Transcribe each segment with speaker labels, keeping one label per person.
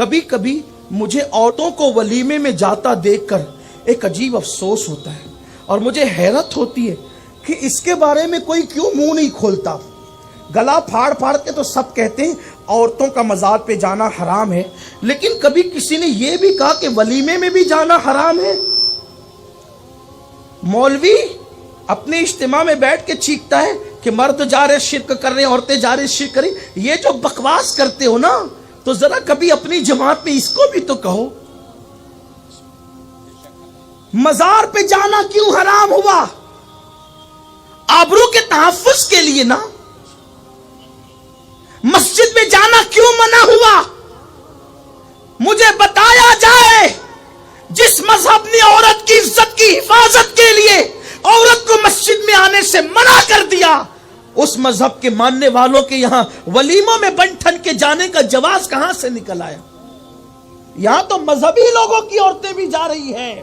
Speaker 1: کبھی کبھی مجھے عورتوں کو ولیمے میں جاتا دیکھ کر ایک عجیب افسوس ہوتا ہے، اور مجھے حیرت ہوتی ہے کہ اس کے بارے میں کوئی کیوں منہ نہیں کھولتا۔ گلا پھاڑ پھاڑ کے تو سب کہتے ہیں عورتوں کا مزار پہ جانا حرام ہے، لیکن کبھی کسی نے یہ بھی کہا کہ ولیمے میں بھی جانا حرام ہے؟ مولوی اپنے اجتماع میں بیٹھ کے چیختا ہے کہ مرد جا رہے شرک کر رہے، عورتیں جا رہے شرک کر رہی۔ یہ جو بکواس کرتے ہو نا، تو ذرا کبھی اپنی جماعت میں اس کو بھی تو کہو۔ مزار پہ جانا کیوں حرام ہوا؟ آبرو کے تحفظ کے لیے نا۔ مسجد میں جانا کیوں منع ہوا؟ مجھے بتایا جائے جس مذہب نے عورت کی عزت کی حفاظت کے لیے عورت کو مسجد میں آنے سے منع کر دیا، اس مذہب کے ماننے والوں کے یہاں ولیموں میں بن ٹھن کے جانے کا جواز کہاں سے نکل آیا؟ یہاں تو مذہبی لوگوں کی عورتیں بھی جا رہی ہیں۔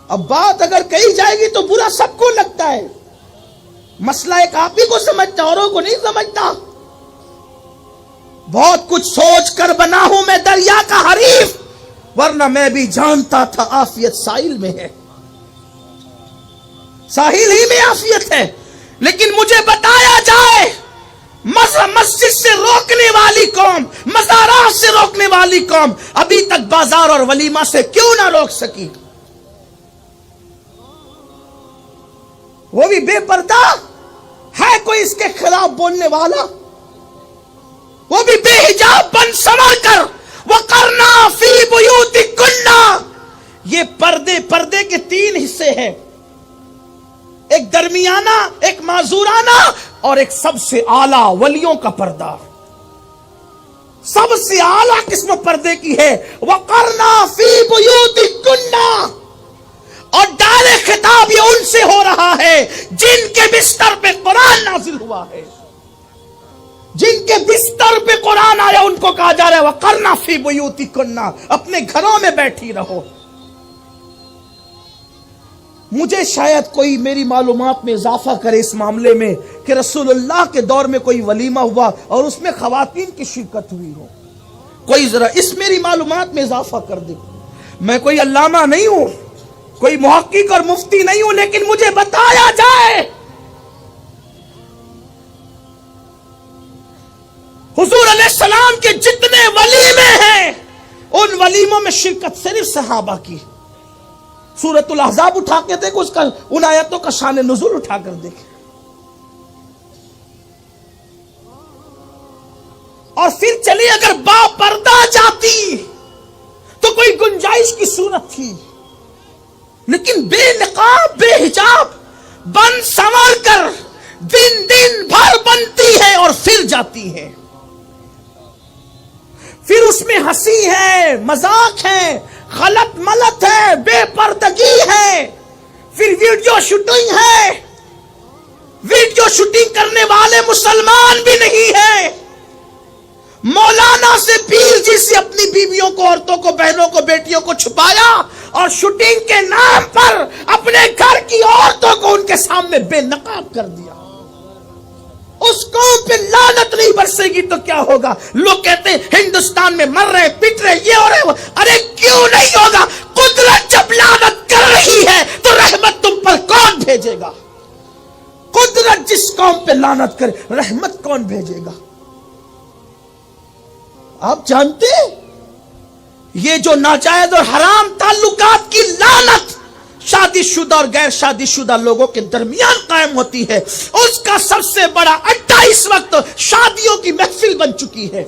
Speaker 1: اب بات اگر کہی جائے گی تو برا سب کو لگتا ہے، مسئلہ ایک آپ ہی کو سمجھتا، اوروں کو نہیں سمجھتا۔ بہت کچھ سوچ کر بنا ہوں میں دریا کا حریف، ورنہ میں بھی جانتا تھا عافیت ساحل میں ہے، ساحل ہی میں عافیت ہے۔ لیکن مجھے بتایا جائے مسجد سے روکنے والی قوم، مزارات سے روکنے والی قوم ابھی تک بازار اور ولیمہ سے کیوں نہ روک سکی؟ وہ بھی بے پردہ ہے، کوئی اس کے خلاف بولنے والا؟ وہ بھی بے حجاب بن سنور کر وَقَرْنَا فِي بُيُوتِكُنَّ۔ یہ پردے کے تین حصے ہیں، ایک درمیانہ، ایک معذورانہ، اور ایک سب سے اعلیٰ ولیوں کا پردہ۔ سب سے اعلیٰ قسم پردے کی ہے وَقَرْنَا فِي بُيُوتِكُنَّ، اور ڈائریکٹ خطاب یہ ان سے ہو رہا ہے جن کے بستر پہ قرآن نازل ہوا ہے، جن کے بستر پہ قرآن آیا ان کو کہا جا رہا ہے وَقَرْنَا فِي بُيُوتِكُنَّ، اپنے گھروں میں بیٹھی رہو۔ مجھے شاید کوئی میری معلومات میں اضافہ کرے اس معاملے میں کہ رسول اللہ کے دور میں کوئی ولیمہ ہوا اور اس میں خواتین کی شرکت ہوئی ہو، کوئی ذرا اس میری معلومات میں اضافہ کر دے۔ میں کوئی علامہ نہیں ہوں، کوئی محقق اور مفتی نہیں ہوں، لیکن مجھے بتایا جائے حضور علیہ السلام کے جتنے ولیمے ہیں ان ولیموں میں شرکت صرف صحابہ کی۔ سورۃ الاحزاب اٹھا کے دیکھو، اس کا ان آیتوں کا شان نزول اٹھا کر دیکھیں، اور پھر چلیے اگر با پردہ جاتی تو کوئی گنجائش کی صورت تھی، لیکن بے نقاب بے حجاب بن سنور کر دن بھر بنتی ہے اور پھر جاتی ہے۔ پھر اس میں ہنسی ہے، مذاق ہے، خلط ملط ہے، بے پردگی ہے، پھر ویڈیو شوٹنگ ہے۔ ویڈیو شوٹنگ کرنے والے مسلمان بھی نہیں ہیں۔ مولانا سے پیر جی سے اپنی بیویوں کو، عورتوں کو، بہنوں کو، بیٹیوں کو چھپایا اور شوٹنگ کے نام پر اپنے گھر کی عورتوں کو ان کے سامنے بے نقاب کر دیا۔ اس قوم پہ لعنت نہیں برسے گی تو کیا ہوگا؟ لوگ کہتے ہیں ہندوستان میں مر رہے، پٹ رہے، یہ ہو رہے، ارے کیوں نہیں ہوگا؟ قدرت جب لعنت کر رہی ہے تو رحمت تم پر کون بھیجے گا؟ قدرت جس قوم پہ لعنت کرے رحمت کون بھیجے گا؟ آپ جانتے ہیں یہ جو ناجائز اور حرام تعلقات کی لعنت شادی شدہ اور غیر شادی شدہ لوگوں کے درمیان قائم ہوتی ہے، اس کا سب سے بڑا اڈا اس وقت شادیوں کی محفل بن چکی ہے،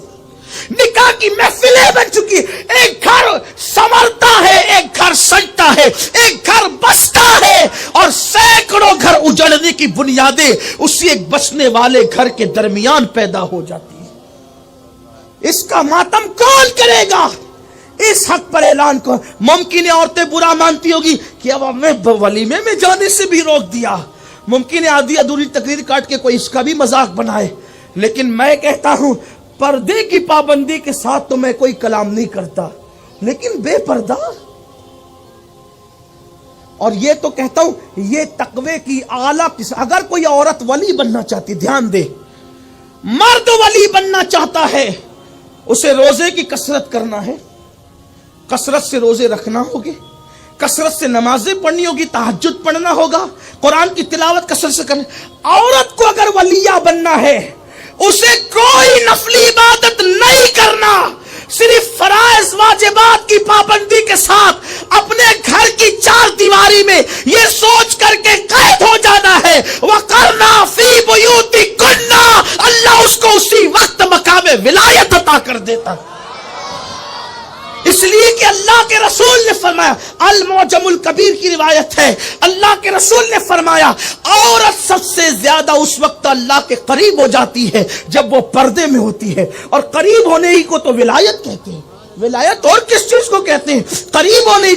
Speaker 1: نکاح کی محفلیں بن چکی ہے۔ ایک گھر سنورتا ہے، ایک گھر سجتا ہے، ایک گھر بستا ہے، اور سینکڑوں گھر اجڑنے کی بنیادیں اسی ایک بسنے والے گھر کے درمیان پیدا ہو جاتی ہے۔ اس کا ماتم کون کرے گا؟ اس حق پر اعلان کو ممکن ہے عورتیں برا مانتی ہوگی کہ اب ہم نے ولیمے میں جانے سے بھی روک دیا، ممکن ہے آدھی ادھوری تقریر کاٹ کے کوئی اس کا بھی مذاق بنائے، لیکن میں کہتا ہوں پردے کی پابندی کے ساتھ تو میں کوئی کلام نہیں کرتا، لیکن بے پردہ، اور یہ تو کہتا ہوں یہ تقوی کی اعلیٰ قسم۔ اگر کوئی عورت ولی بننا چاہتی، دھیان دے، مرد ولی بننا چاہتا ہے اسے روزے کی کثرت کرنا ہے، کثرت سے روزے رکھنا ہوگے، کثرت سے نمازیں پڑھنی ہوگی، تہجد پڑھنا ہوگا، قرآن کی تلاوت کثرت سے کرنی۔ عورت کو اگر ولیہ بننا ہے اسے کوئی نفلی عبادت نہیں کرنا، صرف فرائض واجبات کی پابندی کے ساتھ اپنے گھر کی چار دیواری میں یہ سوچ کر کے قید ہو جانا ہے وَقَرْنَا فِي بُيُوتِكُنَّ، اللہ اس کو اسی وقت مقام ولایت عطا کر دیتا۔ اس لیے کہ اللہ کے رسول نے فرمایا، المعجم الکبیر کی روایت ہے، اللہ کے رسول نے فرمایا عورت سب سے زیادہ اس وقت اللہ کے قریب ہو جاتی ہے جب وہ پردے میں ہوتی ہے، اور قریب ہونے ہی کو تو ولایت کہتے ہیں۔ ولایت اور کس چیز کو کہتے ہیں؟ قریب ہونے